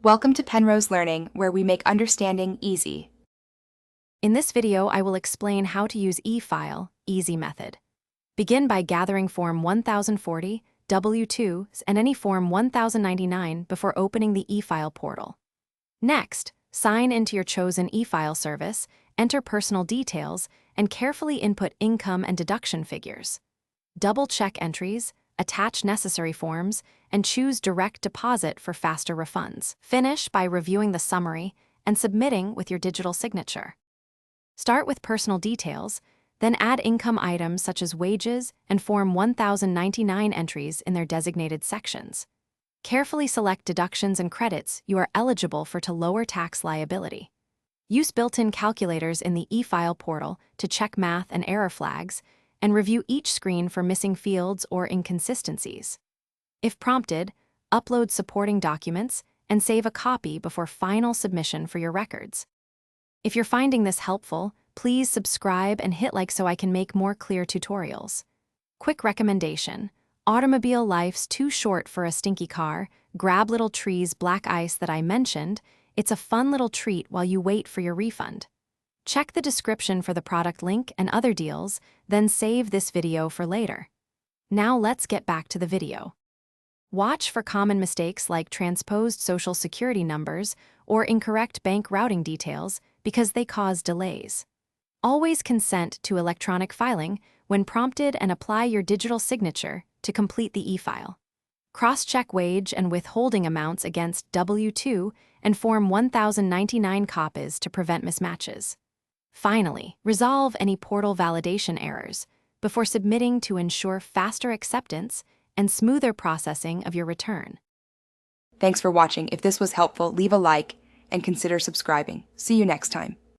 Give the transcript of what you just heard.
Welcome to Penrose Learning, where we make understanding easy. In this video, I will explain how to use e-file, easy method. Begin by gathering Form 1040, W-2s, and any Form 1099 before opening the e-file portal. Next, sign into your chosen e-file service, enter personal details, and carefully input income and deduction figures. Double-check entries, attach necessary forms, and choose direct deposit for faster refunds. Finish by reviewing the summary and submitting with your digital signature. Start with personal details, then add income items such as wages and Form 1099 entries in their designated sections. Carefully select deductions and credits you are eligible for to lower tax liability. Use built-in calculators in the e-file portal to check math and error flags, and review each screen for missing fields or inconsistencies. If prompted, upload supporting documents and save a copy before final submission for your records. If you're finding this helpful, please subscribe and hit like so I can make more clear tutorials. Quick recommendation: automobile life's too short for a stinky car. Grab Little Tree's black ice that I mentioned. It's a fun little treat while you wait for your refund. Check the description for the product link and other deals, then save this video for later. Now let's get back to the video. Watch for common mistakes like transposed social security numbers or incorrect bank routing details because they cause delays. Always consent to electronic filing when prompted and apply your digital signature to complete the e-file. Cross-check wage and withholding amounts against W-2 and Form 1099 copies to prevent mismatches. Finally, resolve any portal validation errors before submitting to ensure faster acceptance and smoother processing of your return. Thanks for watching. If this was helpful, leave a like and consider subscribing. See you next time.